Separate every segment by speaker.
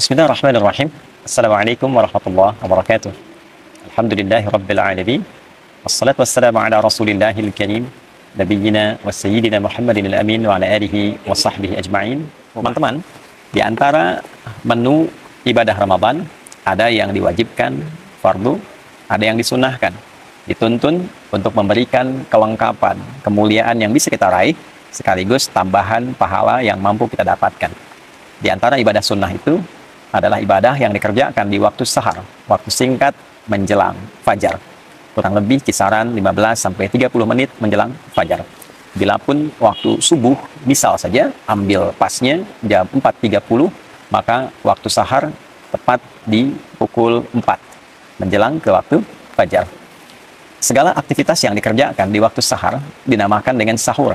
Speaker 1: Bismillahirrahmanirrahim. Assalamualaikum warahmatullahi wabarakatuh. Alhamdulillahi rabbil alamin. Wassalatu wassalamu ala rasulillahil karim. Nabiyyina wa sayyidina Muhammadin al-amin wa ala alihi wa sahbihi ajma'in. Teman-teman, di antara menu ibadah Ramadan, ada yang diwajibkan, fardu, ada yang disunahkan. Dituntun untuk memberikan kelengkapan, kemuliaan yang bisa kita raih, sekaligus tambahan pahala yang mampu kita dapatkan. Di antara ibadah sunnah itu adalah ibadah yang dikerjakan di waktu sahar, waktu singkat menjelang fajar. Kurang lebih kisaran 15-30 menit menjelang fajar. Bila pun waktu subuh, misal saja ambil pasnya jam 4.30, maka waktu sahar tepat di pukul 4 menjelang ke waktu fajar. Segala aktivitas yang dikerjakan di waktu sahar dinamakan dengan sahur.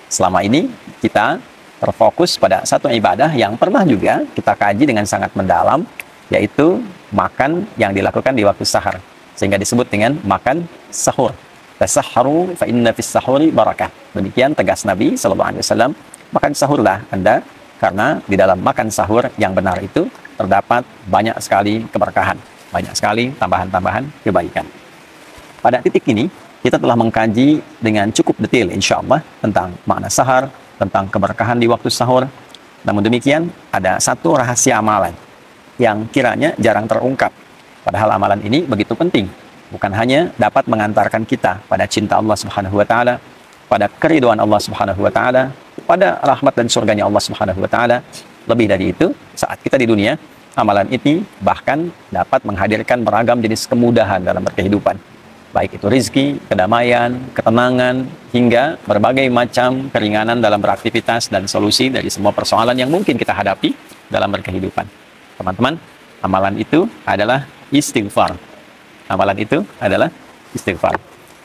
Speaker 1: Selama ini kita terfokus pada satu ibadah yang pernah juga kita kaji dengan sangat mendalam, yaitu makan yang dilakukan di waktu sahar, sehingga disebut dengan makan sahur. Tasahharu fa inna fis sahuri barakah. Demikian tegas Nabi SAW, makan sahurlah Anda, karena di dalam makan sahur yang benar itu terdapat banyak sekali keberkahan, banyak sekali tambahan-tambahan kebaikan. Pada titik ini kita telah mengkaji dengan cukup detail insya Allah tentang makna sahar, tentang keberkahan di waktu sahur. Namun demikian, ada satu rahasia amalan yang kiranya jarang terungkap. Padahal amalan ini begitu penting. Bukan hanya dapat mengantarkan kita pada cinta Allah Subhanahu wa taala, pada keriduan Allah Subhanahu wa taala, pada rahmat dan surganya Allah Subhanahu wa taala. Lebih dari itu, saat kita di dunia, amalan ini bahkan dapat menghadirkan beragam jenis kemudahan dalam berkehidupan. Baik itu rizki, kedamaian, ketenangan, hingga berbagai macam keringanan dalam beraktivitas dan solusi dari semua persoalan yang mungkin kita hadapi dalam berkehidupan. Teman-teman, amalan itu adalah istighfar. Amalan itu adalah istighfar.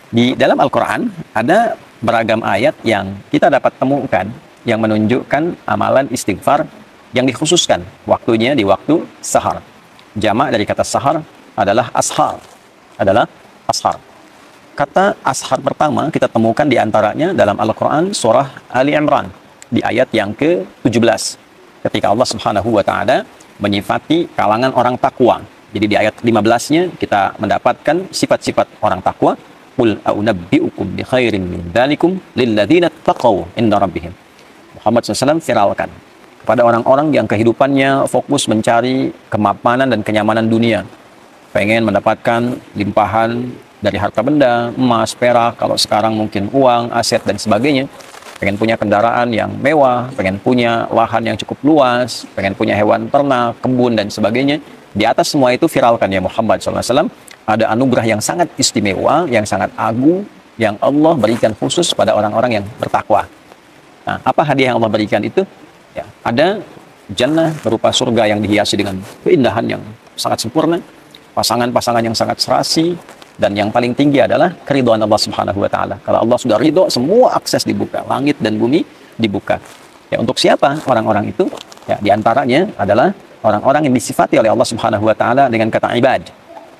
Speaker 1: Di dalam Al-Quran ada beragam ayat yang kita dapat temukan yang menunjukkan amalan istighfar yang dikhususkan waktunya di waktu sahar. Jamak dari kata sahar adalah ashar. Ashar. Kata ashar pertama kita temukan diantaranya dalam Al-Quran surah Ali Imran di ayat yang ke-17, ketika Allah Subhanahu wa taala menyifati kalangan orang takwa. Jadi di ayat 15-nya kita mendapatkan sifat-sifat orang takwa. Qul a'unabbi'ukum bi khairin min dzalikum lil ladzina taqaw inda rabbihim. Muhammad SAW viralkan kepada orang-orang yang kehidupannya fokus mencari kemapanan dan kenyamanan dunia, pengen mendapatkan limpahan dari harta benda, emas, perak, kalau sekarang mungkin uang, aset, dan sebagainya. Pengen punya kendaraan yang mewah, pengen punya lahan yang cukup luas, pengen punya hewan ternak, kebun, dan sebagainya. Di atas semua itu viralkan ya Muhammad SAW, ada anugerah yang sangat istimewa, yang sangat agung, yang Allah berikan khusus pada orang-orang yang bertakwa. Nah, apa hadiah yang Allah berikan itu? Ya, ada jannah berupa surga yang dihiasi dengan keindahan yang sangat sempurna, pasangan-pasangan yang sangat serasi, dan yang paling tinggi adalah keridhaan Allah Subhanahu wa taala. Kalau Allah sudah ridho, semua akses dibuka, langit dan bumi dibuka. Ya, untuk siapa orang-orang itu? Ya, di antaranya adalah orang-orang yang disifati oleh Allah Subhanahu wa taala dengan kata ibad,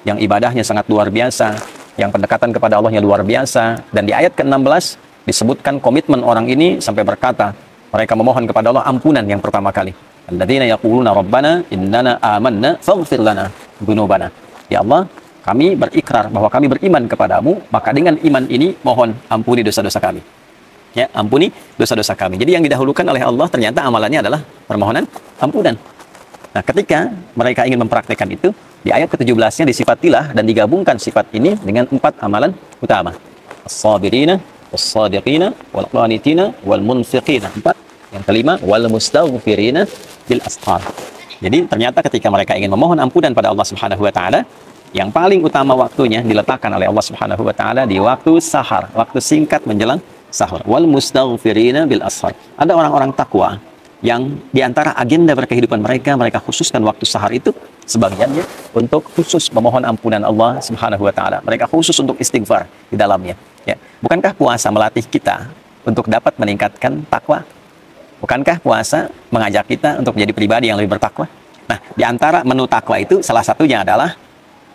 Speaker 1: yang ibadahnya sangat luar biasa, yang pendekatan kepada Allahnya luar biasa. Dan di ayat ke-16 disebutkan komitmen orang ini sampai berkata, mereka memohon kepada Allah ampunan yang pertama kali. Alladzina yaquluna rabbana innana amanna faghfir lana dzunubana. Ya Allah, kami berikrar bahwa kami beriman kepadamu, maka dengan iman ini mohon ampuni dosa-dosa kami. Ya, ampuni dosa-dosa kami. Jadi yang didahulukan oleh Allah ternyata amalannya adalah permohonan ampunan. Nah, ketika mereka ingin mempraktekkan itu, di ayat ke-17-nya disifatilah dan digabungkan sifat ini dengan 4 amalan utama. As-sabirina, was-sadiqina, wal-qanitina, wal-munfiqina. 4. Yang kelima, wal-mustaghfirina bil ashar. Jadi ternyata ketika mereka ingin memohon ampunan pada Allah Subhanahu wa taala, yang paling utama waktunya diletakkan oleh Allah Subhanahu wa taala di waktu sahar, waktu singkat menjelang sahur. Wal mustaghfirina bil ashar. Ada orang-orang takwa yang di antara agenda berkehidupan mereka khususkan waktu sahar itu sebagiannya untuk khusus memohon ampunan Allah Subhanahu wa taala. Mereka khusus untuk istighfar di dalamnya, ya. Bukankah puasa melatih kita untuk dapat meningkatkan takwa? Bukankah puasa mengajak kita untuk menjadi pribadi yang lebih bertakwa? Nah, di antara menu takwa itu salah satunya adalah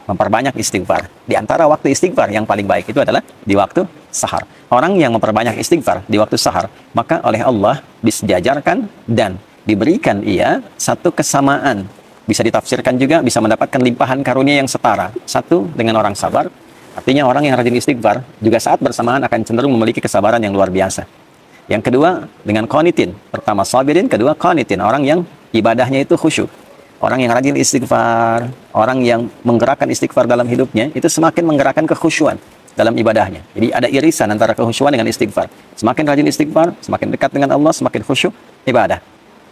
Speaker 1: memperbanyak istighfar. Di antara waktu istighfar yang paling baik itu adalah di waktu sahar. Orang yang memperbanyak istighfar di waktu sahar, maka oleh Allah disejajarkan dan diberikan ia satu kesamaan. Bisa ditafsirkan juga, bisa mendapatkan limpahan karunia yang setara. Satu, dengan orang sabar. Artinya orang yang rajin istighfar, juga saat bersamaan akan cenderung memiliki kesabaran yang luar biasa. Yang kedua, dengan qanitin. Pertama sabirin, kedua qanitin. Orang yang ibadahnya itu khusyuk. Orang yang rajin istighfar, orang yang menggerakkan istighfar dalam hidupnya, itu semakin menggerakkan kekhusyuan dalam ibadahnya. Jadi ada irisan antara kekhusyuan dengan istighfar. Semakin rajin istighfar, semakin dekat dengan Allah, semakin khusyuk ibadah.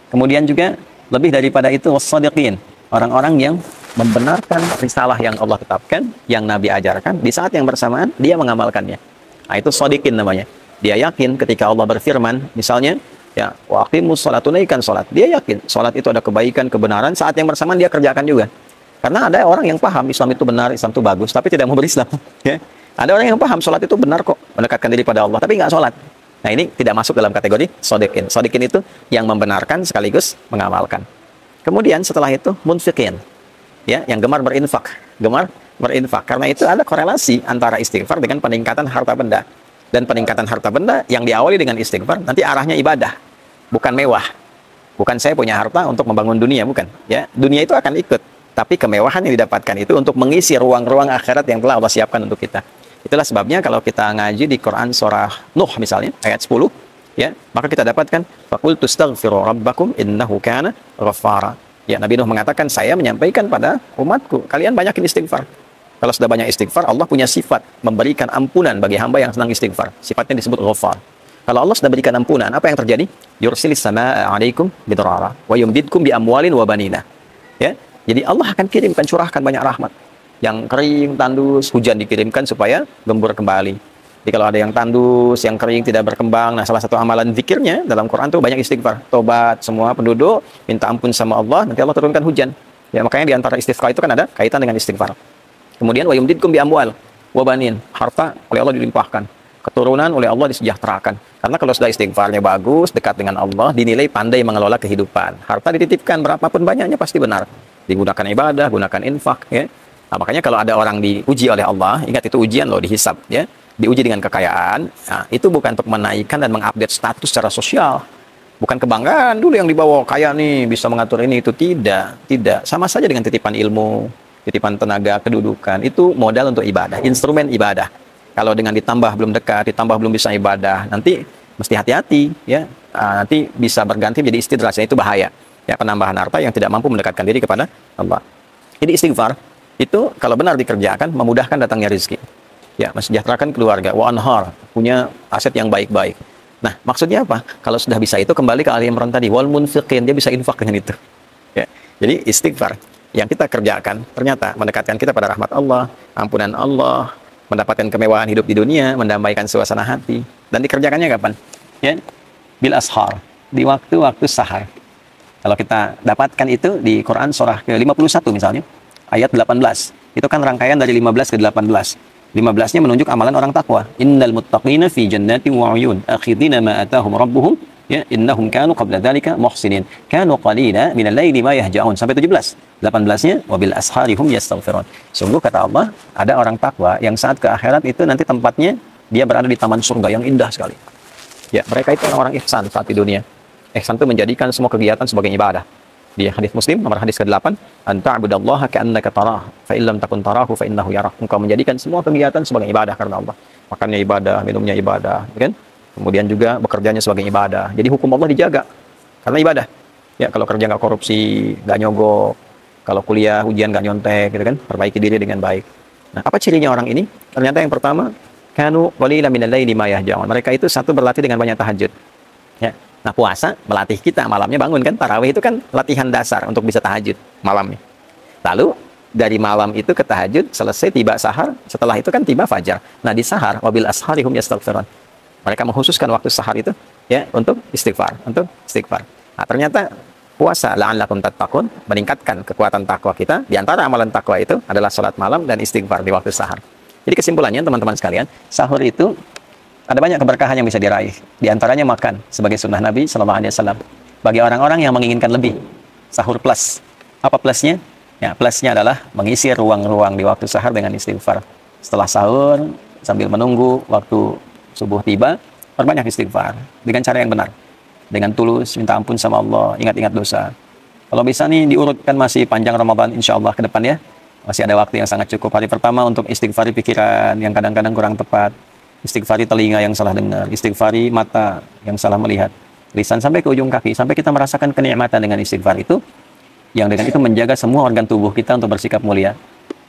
Speaker 1: Kemudian juga lebih daripada itu wassadiqin, orang-orang yang membenarkan risalah yang Allah tetapkan, yang Nabi ajarkan, di saat yang bersamaan dia mengamalkannya. Nah, itu shadiqin namanya. Dia yakin ketika Allah berfirman, misalnya, ya, wa aqimus shalat, tunaikan salat. Dia yakin salat itu ada kebaikan, kebenaran, saat yang bersamaan dia kerjakan juga. Karena ada orang yang paham Islam itu benar, Islam itu bagus, tapi tidak mau berislam. Ya. Ada orang yang paham salat itu benar kok, mendekatkan diri pada Allah, tapi nggak salat. Nah, ini tidak masuk dalam kategori shadiqin. Shadiqin itu yang membenarkan sekaligus mengamalkan. Kemudian setelah itu munfiqin, ya, yang gemar berinfak, karena itu ada korelasi antara istighfar dengan peningkatan harta benda. Dan peningkatan harta benda yang diawali dengan istighfar, nanti arahnya ibadah, bukan mewah. Bukan saya punya harta untuk membangun dunia, bukan. Ya, dunia itu akan ikut, tapi kemewahan yang didapatkan itu untuk mengisi ruang-ruang akhirat yang telah Allah siapkan untuk kita. Itulah sebabnya kalau kita ngaji di Quran surah Nuh misalnya, ayat 10, ya, maka kita dapatkan faqultu astaghfiru rabbakum innahu kana ghaffara. Ya, Nabi Nuh mengatakan, saya menyampaikan pada umatku, kalian banyakin istighfar. Kalau sudah banyak istighfar, Allah punya sifat memberikan ampunan bagi hamba yang senang istighfar. Sifatnya disebut Ghaffar. Kalau Allah sudah berikan ampunan, apa yang terjadi? Yursilis samaa'a 'alaikum bidrara wa yumdidkum bi amwalin wa banina. Ya. Jadi Allah akan kirimkan, curahkan banyak rahmat. Yang kering, tandus, hujan dikirimkan supaya gembur kembali. Jadi kalau ada yang tandus, yang kering, tidak berkembang, nah salah satu amalan zikirnya dalam Quran itu banyak istighfar. Tobat semua penduduk, minta ampun sama Allah, nanti Allah turunkan hujan. Ya, makanya di antara istighfar itu kan ada kaitan dengan istighfar. Kemudian wa yumdidkum bi amwal wa banin, harta oleh Allah dilimpahkan, keturunan oleh Allah disejahterakan. Karena kalau sudah istighfarnya bagus, dekat dengan Allah, dinilai pandai mengelola kehidupan. Harta dititipkan berapapun banyaknya pasti benar. Digunakan ibadah, gunakan infak, ya. Nah, makanya kalau ada orang diuji oleh Allah, ingat itu ujian loh, dihisab, ya. Diuji dengan kekayaan, nah, itu bukan untuk menaikkan dan mengupdate status secara sosial. Bukan kebanggaan dulu yang dibawa, kaya nih, bisa mengatur ini, itu tidak. Sama saja dengan titipan ilmu, titipan tenaga, kedudukan, itu modal untuk ibadah, instrumen ibadah. Kalau dengan ditambah belum dekat, ditambah belum bisa ibadah, nanti mesti hati-hati, ya. Nanti bisa berganti menjadi istidraj, itu bahaya. Ya, penambahan harta yang tidak mampu mendekatkan diri kepada Allah. Jadi istighfar itu kalau benar dikerjakan memudahkan datangnya rezeki. Ya, mensejahterakan keluarga, wa anhar, punya aset yang baik-baik. Nah, maksudnya apa? Kalau sudah bisa itu kembali ke Ali Imran tadi, wal munfiqin, dia bisa infak dengan itu. Ya. Jadi istighfar yang kita kerjakan ternyata mendekatkan kita pada rahmat Allah, ampunan Allah, mendapatkan kemewahan hidup di dunia, mendamaikan suasana hati. Dan dikerjakannya kapan? Ya, bil ashar, di waktu-waktu sahar. Kalau kita dapatkan itu di Quran surah ke-51 misalnya, ayat 18. Itu kan rangkaian dari 15 ke 18. 15-nya menunjuk amalan orang takwa. Innal muttaqina fi jannatin wa 'uyun, akhidina ma atahum rabbuhum, ya, innahum kanu qabla dzalika muhsinin. Kanu qalila minal laili ma yahja'un, sampai 17. 18-nya wabil asharihum yastaghfirun. Sungguh kata Allah, ada orang takwa yang saat ke akhirat itu nanti tempatnya dia berada di taman surga yang indah sekali. Ya, mereka itu orang-orang ihsan saat di dunia. Ihsan itu menjadikan semua kegiatan sebagai ibadah. Di hadis Muslim nomor hadis ke-8, anta'budallaha ka'annaka tarah, fa illam takun tarahu fa innahu yarah. Engkau menjadikan semua kegiatan sebagai ibadah karena Allah. Makannya ibadah, minumnya ibadah, kan? Kemudian juga bekerjanya sebagai ibadah. Jadi hukum Allah dijaga karena ibadah. Ya, kalau kerja nggak korupsi, nggak nyogok, kalau kuliah ujian nggak nyontek, gitu kan? Perbaiki diri dengan baik. Nah, apa cirinya orang ini? Ternyata yang pertama, kanu qalilan minal laili ma yahja'un. Mereka itu satu berlatih dengan banyak tahajud. Ya. Nah, puasa melatih kita malamnya bangun, kan? Tarawih itu kan latihan dasar untuk bisa tahajud malamnya. Lalu dari malam itu ke tahajud, selesai tiba sahar, setelah itu kan tiba fajar. Nah, di sahar wabil asharihum yastaghfirun. Mereka mengkhususkan waktu sahar itu, ya, untuk istighfar, Nah, ternyata puasa la'allakum tattaqun meningkatkan kekuatan takwa kita. Di antara amalan takwa itu adalah salat malam dan istighfar di waktu sahar. Jadi kesimpulannya teman-teman sekalian, sahur itu ada banyak keberkahan yang bisa diraih. Di antaranya makan sebagai sunnah Nabi SAW. Bagi orang-orang yang menginginkan lebih, sahur plus. Apa plusnya? Ya, plusnya adalah mengisi ruang-ruang di waktu sahur dengan istighfar. Setelah sahur, sambil menunggu waktu subuh tiba, perbanyak istighfar dengan cara yang benar. dengan tulus, minta ampun sama Allah, ingat-ingat dosa. Kalau bisa nih diurutkan, masih panjang Ramadan insya Allah ke depan ya. Masih ada waktu yang sangat cukup. Hari pertama untuk istighfari pikiran yang kadang-kadang kurang tepat, istighfari telinga yang salah dengar, istighfari mata yang salah melihat, lisan sampai ke ujung kaki, sampai kita merasakan kenikmatan dengan istighfar itu, yang dengan itu menjaga semua organ tubuh kita untuk bersikap mulia.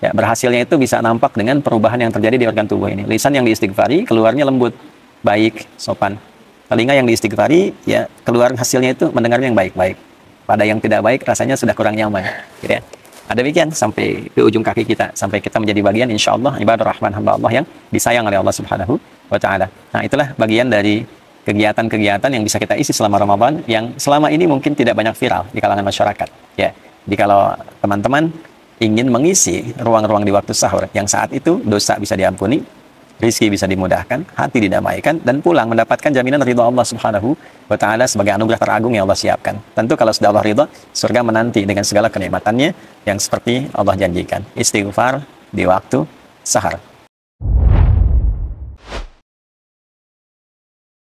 Speaker 1: Ya, berhasilnya itu bisa nampak dengan perubahan yang terjadi di organ tubuh ini. Lisan yang diistighfari, keluarnya lembut, baik, sopan. Telinga yang diistighfari, ya keluar hasilnya itu mendengarnya yang baik-baik. Pada yang tidak baik, rasanya sudah kurang nyaman. Gitu ya. Ada demikian sampai ke ujung kaki kita, sampai kita menjadi bagian insya Allah ibadah rahman hamba Allah yang disayang oleh Allah Subhanahu wa Ta'ala. Nah, itulah bagian dari kegiatan-kegiatan yang bisa kita isi selama Ramadan, yang selama ini mungkin tidak banyak viral di kalangan masyarakat. Ya, jadi kalau teman-teman ingin mengisi ruang-ruang di waktu sahur yang saat itu dosa bisa diampuni, rizki bisa dimudahkan, hati didamaikan, dan pulang mendapatkan jaminan ridha Allah Subhanahu wa Ta'ala sebagai anugerah teragung yang Allah siapkan. Tentu kalau sudah Allah ridha, surga menanti dengan segala kenikmatannya yang seperti Allah janjikan. Istighfar di waktu sahur.